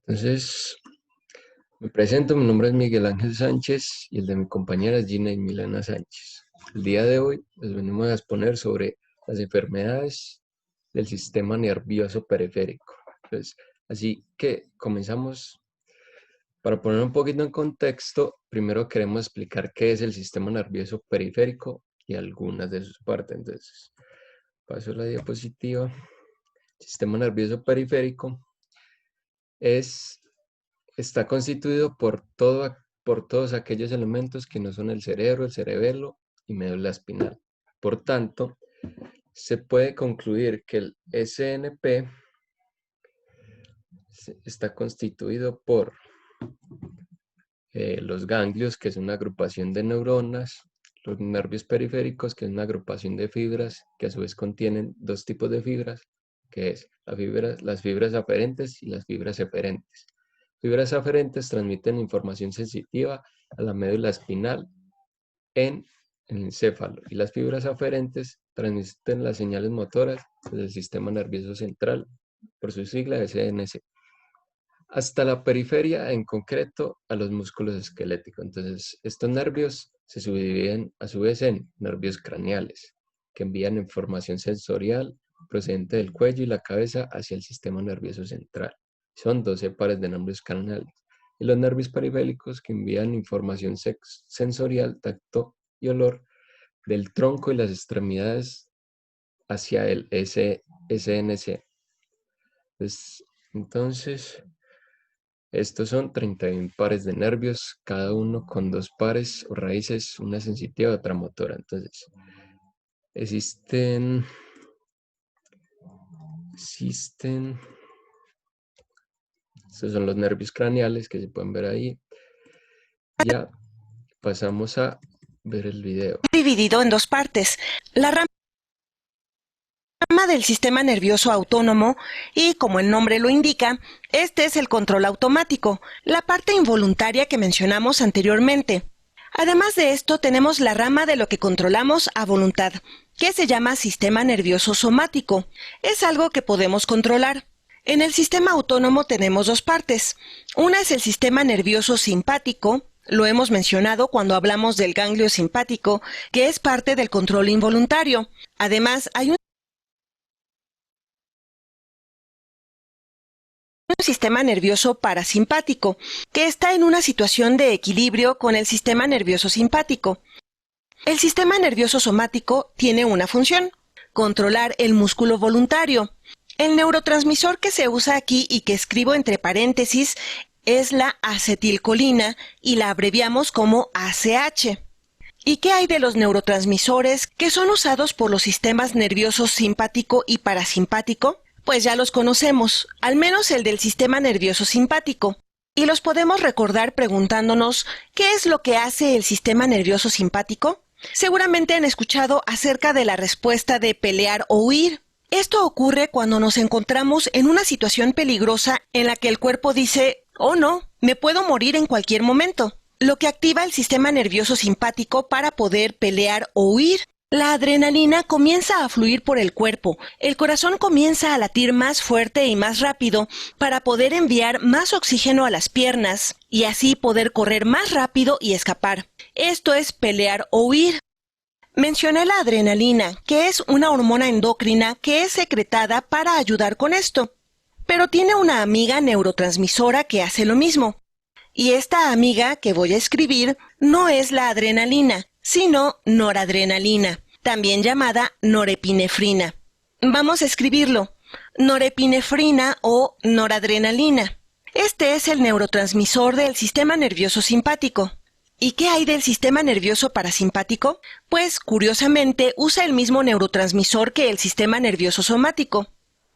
Entonces, me presento, mi nombre es Miguel Ángel Sánchez y el de mi compañera es Gina y Milena Sánchez. El día de hoy les venimos a exponer sobre las enfermedades del sistema nervioso periférico. Entonces, así que comenzamos. Para poner un poquito en contexto, primero queremos explicar qué es el sistema nervioso periférico y algunas de sus partes. Entonces, paso la diapositiva. El sistema nervioso periférico está constituido por todos aquellos elementos que no son el cerebro, el cerebelo y médula espinal. Por tanto, se puede concluir que el SNP está constituido por los ganglios, que es una agrupación de neuronas, los nervios periféricos, que es una agrupación de fibras, que a su vez contienen dos tipos de fibras, que es las fibras aferentes y las fibras eferentes. Fibras aferentes transmiten información sensitiva a la médula espinal en el encéfalo, y las fibras aferentes transmiten las señales motoras del sistema nervioso central, por su sigla SNC, hasta la periferia, en concreto a los músculos esqueléticos. Entonces, estos nervios se subdividen a su vez en nervios craneales, que envían información sensorial procedente del cuello y la cabeza hacia el sistema nervioso central. Son 12 pares de nervios craneales. Y los nervios periféricos, que envían información sensorial, tacto y olor del tronco y las extremidades hacia el SNC. Entonces, estos son 31 pares de nervios, cada uno con dos pares o raíces, una sensitiva y otra motora. Entonces, existen estos son los nervios craneales que se pueden ver ahí. Ya pasamos a ver el video. Dividido en dos partes: la rama del sistema nervioso autónomo y, como el nombre lo indica, este es el control automático, la parte involuntaria que mencionamos anteriormente. Además de esto, tenemos la rama de lo que controlamos a voluntad, que se llama sistema nervioso somático. Es algo que podemos controlar. En el sistema autónomo tenemos dos partes. Una es el sistema nervioso simpático. Lo hemos mencionado cuando hablamos del ganglio simpático, que es parte del control involuntario. Además, hay un sistema nervioso parasimpático, que está en una situación de equilibrio con el sistema nervioso simpático. El sistema nervioso somático tiene una función: controlar el músculo voluntario. El neurotransmisor que se usa aquí y que escribo entre paréntesis es la acetilcolina y la abreviamos como ACH. ¿Y qué hay de los neurotransmisores que son usados por los sistemas nerviosos simpático y parasimpático? Pues ya los conocemos, al menos el del sistema nervioso simpático. Y los podemos recordar preguntándonos ¿qué es lo que hace el sistema nervioso simpático? Seguramente han escuchado acerca de la respuesta de pelear o huir. Esto ocurre cuando nos encontramos en una situación peligrosa en la que el cuerpo dice: «Oh no, me puedo morir en cualquier momento», lo que activa el sistema nervioso simpático para poder pelear o huir. La adrenalina comienza a fluir por el cuerpo, el corazón comienza a latir más fuerte y más rápido para poder enviar más oxígeno a las piernas y así poder correr más rápido y escapar. Esto es pelear o huir. Mencioné la adrenalina, que es una hormona endocrina que es secretada para ayudar con esto, pero tiene una amiga neurotransmisora que hace lo mismo. Y esta amiga que voy a escribir no es la adrenalina, sino noradrenalina, también llamada norepinefrina. Vamos a escribirlo: norepinefrina o noradrenalina. Este es el neurotransmisor del sistema nervioso simpático. ¿Y qué hay del sistema nervioso parasimpático? Pues, curiosamente, usa el mismo neurotransmisor que el sistema nervioso somático.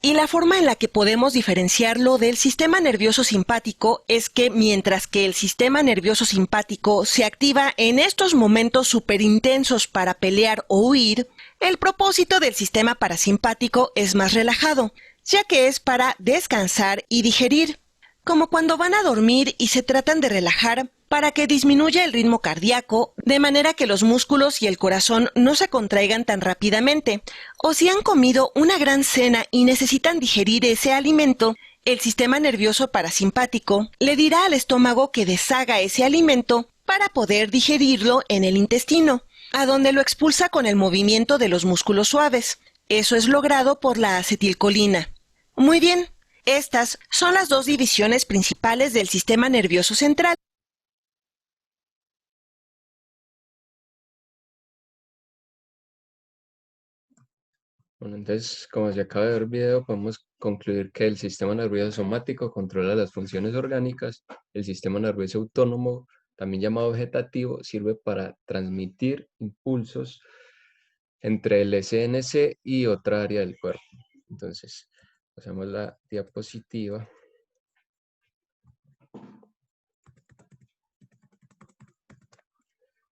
Y la forma en la que podemos diferenciarlo del sistema nervioso simpático es que mientras que el sistema nervioso simpático se activa en estos momentos superintensos para pelear o huir, el propósito del sistema parasimpático es más relajado, ya que es para descansar y digerir, como cuando van a dormir y se tratan de relajar para que disminuya el ritmo cardíaco, de manera que los músculos y el corazón no se contraigan tan rápidamente, o si han comido una gran cena y necesitan digerir ese alimento, El sistema nervioso parasimpático le dirá al estómago que deshaga ese alimento para poder digerirlo en el intestino, a donde lo expulsa con el movimiento de los músculos suaves. Eso es logrado por la acetilcolina. Muy bien, estas son las dos divisiones principales del sistema nervioso central. Bueno, entonces, como se acaba de ver el video, podemos concluir que el sistema nervioso somático controla las funciones orgánicas. El sistema nervioso autónomo, también llamado vegetativo, sirve para transmitir impulsos entre el SNC y otra área del cuerpo. Entonces, pasamos la diapositiva.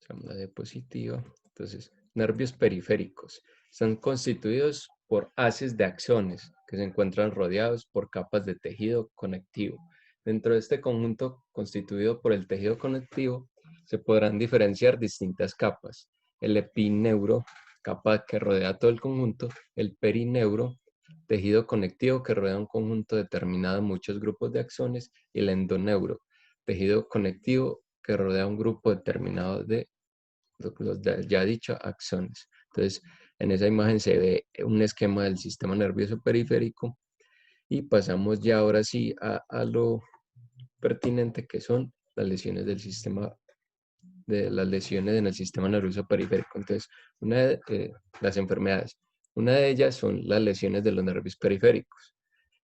Pasamos la diapositiva. Entonces, nervios periféricos. Están constituidos por haces de axones que se encuentran rodeados por capas de tejido conectivo. Dentro de este conjunto constituido por el tejido conectivo se podrán diferenciar distintas capas. El epineuro, capa que rodea todo el conjunto, el perineuro, tejido conectivo que rodea un conjunto determinado de muchos grupos de axones, y el endoneuro, tejido conectivo que rodea un grupo determinado de los ya dicho axones. Entonces, en esa imagen se ve un esquema del sistema nervioso periférico y pasamos ya ahora sí a lo pertinente, que son las lesiones del sistema, de las lesiones en el sistema nervioso periférico. Entonces, las enfermedades, una de ellas son las lesiones de los nervios periféricos.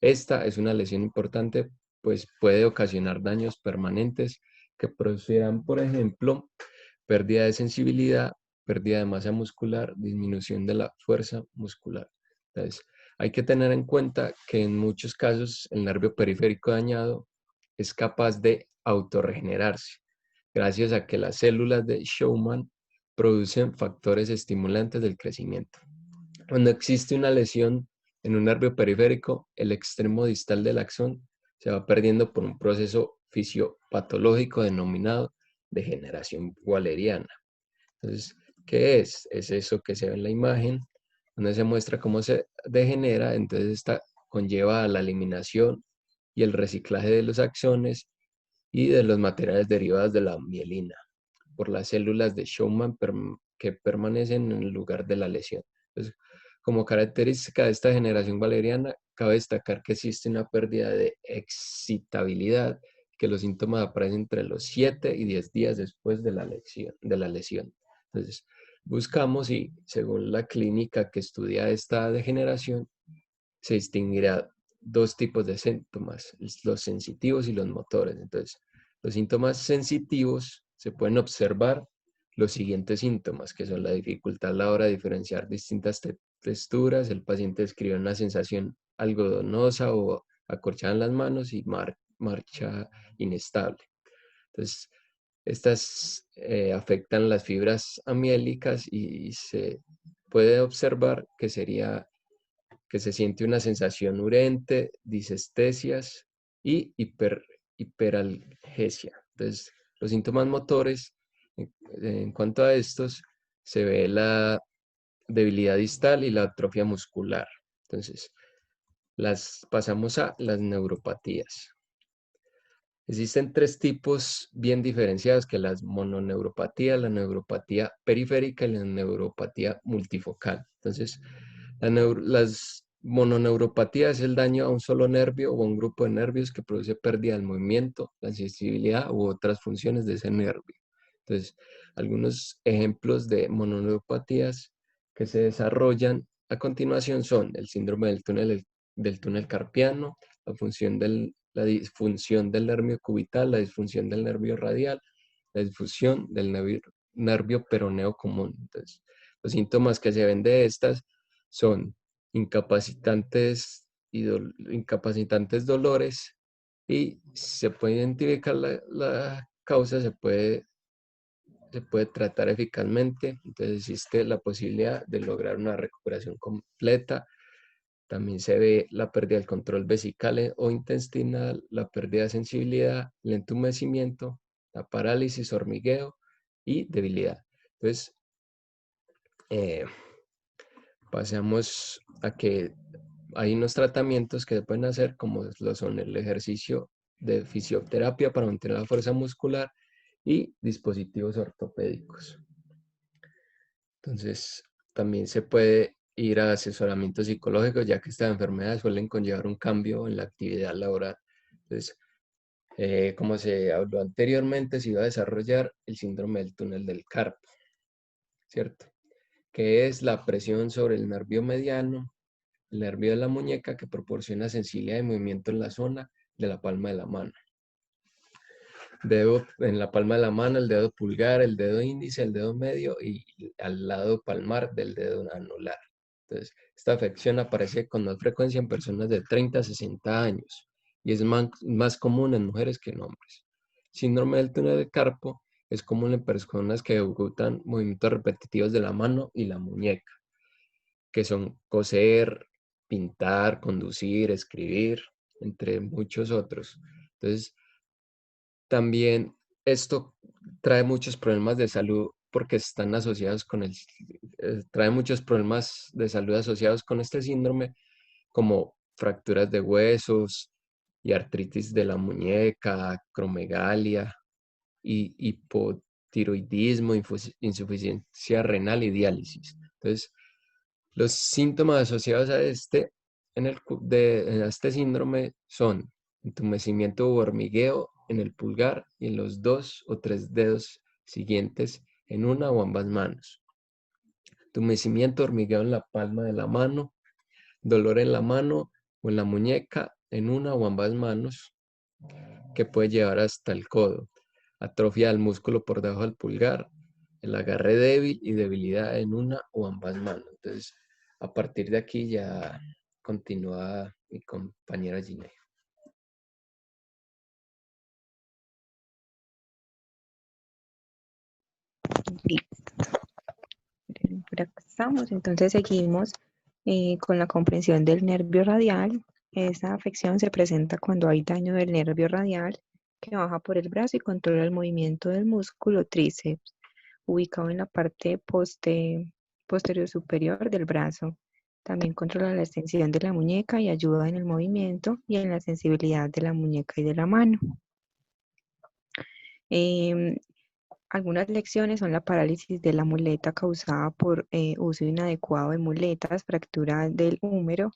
Esta es una lesión importante, pues puede ocasionar daños permanentes que producirán, por ejemplo, pérdida de sensibilidad, pérdida de masa muscular, disminución de la fuerza muscular. Entonces, hay que tener en cuenta que en muchos casos el nervio periférico dañado es capaz de autorregenerarse, gracias a que las células de Schaumann producen factores estimulantes del crecimiento. Cuando existe una lesión en un nervio periférico, el extremo distal del axón se va perdiendo por un proceso fisiopatológico denominado degeneración walleriana. Entonces, ¿qué es? Es eso que se ve en la imagen, donde se muestra cómo se degenera. Entonces, esta conlleva a la eliminación y el reciclaje de los axones y de los materiales derivados de la mielina por las células de Schaumann que permanecen en el lugar de la lesión. Entonces, como característica de esta generación valeriana, cabe destacar que existe una pérdida de excitabilidad, que los síntomas aparecen entre los 7 y 10 días después de la lesión. Entonces, buscamos y según la clínica que estudia esta degeneración, se distinguirá dos tipos de síntomas, los sensitivos y los motores. Entonces, los síntomas sensitivos se pueden observar los siguientes síntomas, que son la dificultad a la hora de diferenciar distintas texturas, el paciente describe una sensación algodonosa o acorchada en las manos y marcha inestable. Entonces, estas afectan las fibras amiélicas y se puede observar que se siente una sensación urente, disestesias y hiperalgesia. Entonces, los síntomas motores, en cuanto a estos, se ve la debilidad distal y la atrofia muscular. Entonces, pasamos a las neuropatías. Existen tres tipos bien diferenciados, que las mononeuropatía, la neuropatía periférica y la neuropatía multifocal. Entonces, las mononeuropatía es el daño a un solo nervio o a un grupo de nervios que produce pérdida del movimiento, la sensibilidad u otras funciones de ese nervio. Entonces, algunos ejemplos de mononeuropatías que se desarrollan a continuación son el síndrome del túnel carpiano, la disfunción del nervio cubital, la disfunción del nervio radial, la disfunción del nervio peroneo común. Entonces, los síntomas que se ven de estas son incapacitantes dolores, y se puede identificar la causa, se puede tratar eficazmente. Entonces existe la posibilidad de lograr una recuperación completa. También se ve la pérdida del control vesical o intestinal, la pérdida de sensibilidad, el entumecimiento, la parálisis, hormigueo y debilidad. Entonces, pasamos a que hay unos tratamientos que se pueden hacer, como lo son el ejercicio de fisioterapia para mantener la fuerza muscular y dispositivos ortopédicos. Entonces, también se puede ir a asesoramiento psicológico, ya que estas enfermedades suelen conllevar un cambio en la actividad laboral. Entonces, como se habló anteriormente, se iba a desarrollar el síndrome del túnel del carpo, ¿cierto? Que es la presión sobre el nervio mediano, el nervio de la muñeca, que proporciona sensibilidad de movimiento en la zona de la palma de la mano. Dedo en la palma de la mano, el dedo pulgar, el dedo índice, el dedo medio y al lado palmar del dedo anular. Entonces, esta afección aparece con más frecuencia en personas de 30 a 60 años y es más común en mujeres que en hombres. Síndrome del túnel del carpo es común en personas que ejecutan movimientos repetitivos de la mano y la muñeca, que son coser, pintar, conducir, escribir, entre muchos otros. Entonces, también esto trae muchos problemas de salud porque están asociados con trae muchos problemas de salud asociados con este síndrome, como fracturas de huesos y artritis de la muñeca, acromegalia, y hipotiroidismo, insuficiencia renal y diálisis. Entonces, los síntomas asociados a a este síndrome son entumecimiento o hormigueo en el pulgar y en los 2 o 3 dedos siguientes en una o ambas manos. Entumecimiento, hormigueo en la palma de la mano, dolor en la mano o en la muñeca en una o ambas manos, que puede llevar hasta el codo. Atrofia del músculo por debajo del pulgar, el agarre débil y debilidad en una o ambas manos. Entonces, a partir de aquí ya continúa mi compañera Ginée. Listo. Por acá estamos, entonces seguimos con la comprensión del nervio radial. Esta afección se presenta cuando hay daño del nervio radial que baja por el brazo y controla el movimiento del músculo tríceps, ubicado en la parte posterior superior del brazo. También controla la extensión de la muñeca y ayuda en el movimiento y en la sensibilidad de la muñeca y de la mano. Algunas lecciones son la parálisis de la muleta causada por uso inadecuado de muletas, fractura del húmero,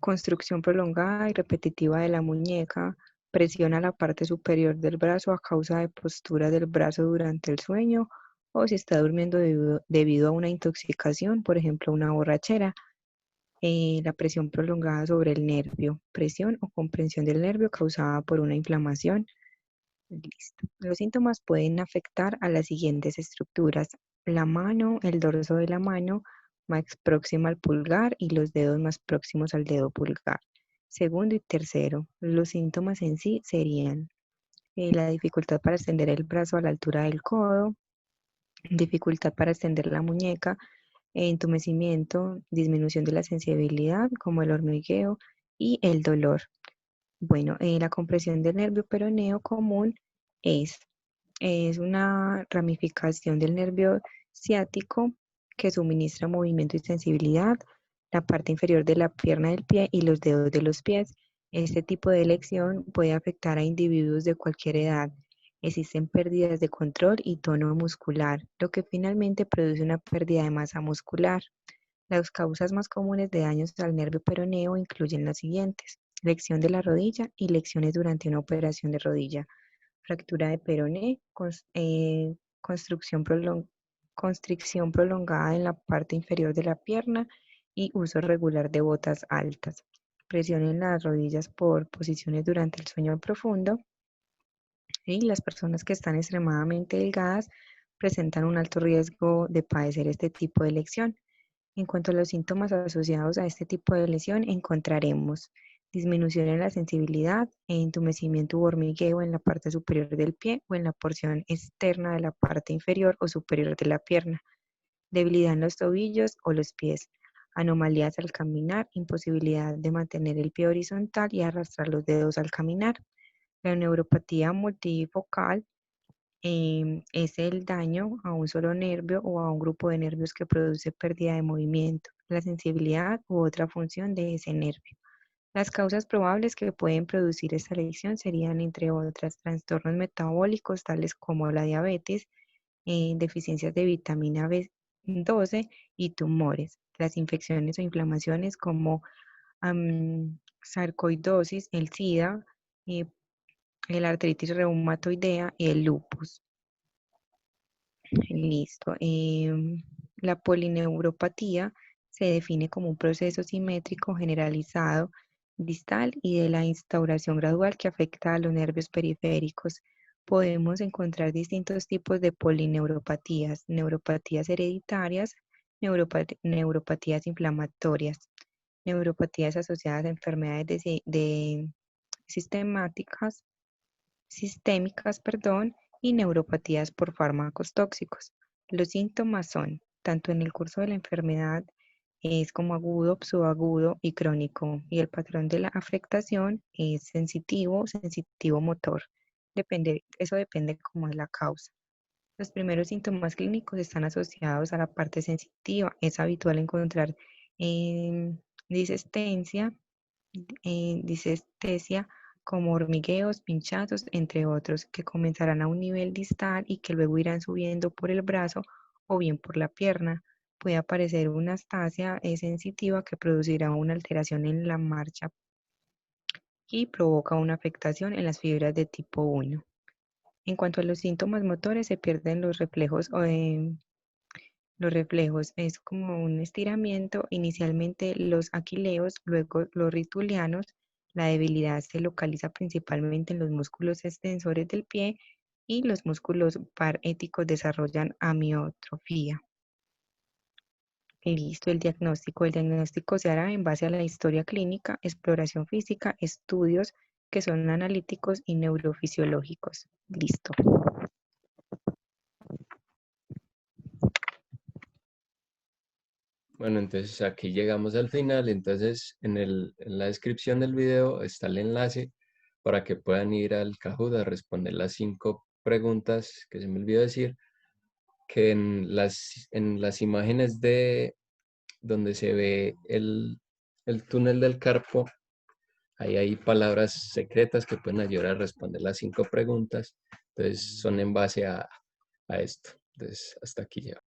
construcción prolongada y repetitiva de la muñeca, presión a la parte superior del brazo a causa de postura del brazo durante el sueño o si está durmiendo debido a una intoxicación, por ejemplo, una borrachera. La presión prolongada sobre el nervio, presión o comprensión del nervio causada por una inflamación. Listo. Los síntomas pueden afectar a las siguientes estructuras: la mano, el dorso de la mano más próxima al pulgar y los dedos más próximos al dedo pulgar. Segundo y tercero, los síntomas en sí serían la dificultad para extender el brazo a la altura del codo, dificultad para extender la muñeca, entumecimiento, disminución de la sensibilidad como el hormigueo y el dolor. Bueno, la compresión del nervio peroneo común es una ramificación del nervio ciático que suministra movimiento y sensibilidad, la parte inferior de la pierna del pie y los dedos de los pies. Este tipo de lesión puede afectar a individuos de cualquier edad. Existen pérdidas de control y tono muscular, lo que finalmente produce una pérdida de masa muscular. Las causas más comunes de daños al nervio peroneo incluyen las siguientes: lesión de la rodilla y lesiones durante una operación de rodilla, fractura de peroné, constricción prolongada en la parte inferior de la pierna y uso regular de botas altas, presión en las rodillas por posiciones durante el sueño profundo, y las personas que están extremadamente delgadas presentan un alto riesgo de padecer este tipo de lesión. En cuanto a los síntomas asociados a este tipo de lesión, encontraremos disminución en la sensibilidad, entumecimiento u hormigueo en la parte superior del pie o en la porción externa de la parte inferior o superior de la pierna, debilidad en los tobillos o los pies, anomalías al caminar, imposibilidad de mantener el pie horizontal y arrastrar los dedos al caminar. La neuropatía multifocal es el daño a un solo nervio o a un grupo de nervios que produce pérdida de movimiento. la sensibilidad u otra función de ese nervio. Las causas probables que pueden producir esta lesión serían, entre otras, trastornos metabólicos tales como la diabetes, deficiencias de vitamina B12 y tumores. Las infecciones o inflamaciones como sarcoidosis, el SIDA, eh, el artritis reumatoidea y el lupus. Listo. La polineuropatía se define como un proceso simétrico generalizado distal y de la instauración gradual que afecta a los nervios periféricos. Podemos encontrar distintos tipos de polineuropatías: neuropatías hereditarias, neuropatías inflamatorias, neuropatías asociadas a enfermedades de sistemáticas sistémicas, y neuropatías por fármacos tóxicos. Los síntomas son, tanto en el curso de la enfermedad, es como agudo, subagudo y crónico, y el patrón de la afectación es sensitivo, sensitivo motor. Eso depende como de la causa. Los primeros síntomas clínicos están asociados a la parte sensitiva. Es habitual encontrar disestesia, disestesia como hormigueos, pinchazos, entre otros, que comenzarán a un nivel distal y que luego irán subiendo por el brazo o bien por la pierna. Puede aparecer una astasia sensitiva que producirá una alteración en la marcha y provoca una afectación en las fibras de tipo 1. En cuanto a los síntomas motores, se pierden los reflejos. Es como un estiramiento, inicialmente los aquileos, luego los ritulianos. La debilidad se localiza principalmente en los músculos extensores del pie y los músculos paréticos desarrollan amiotrofia. Listo, el diagnóstico. El diagnóstico se hará en base a la historia clínica, exploración física, estudios que son analíticos y neurofisiológicos. Listo. Bueno, entonces aquí llegamos al final. Entonces en la descripción del video está el enlace para que puedan ir al Kahoot a responder las 5 preguntas que se me olvidó decir, que en las imágenes de donde se ve el túnel del carpo, ahí hay palabras secretas que pueden ayudar a responder las 5 preguntas. Entonces son en base a esto. Entonces hasta aquí ya.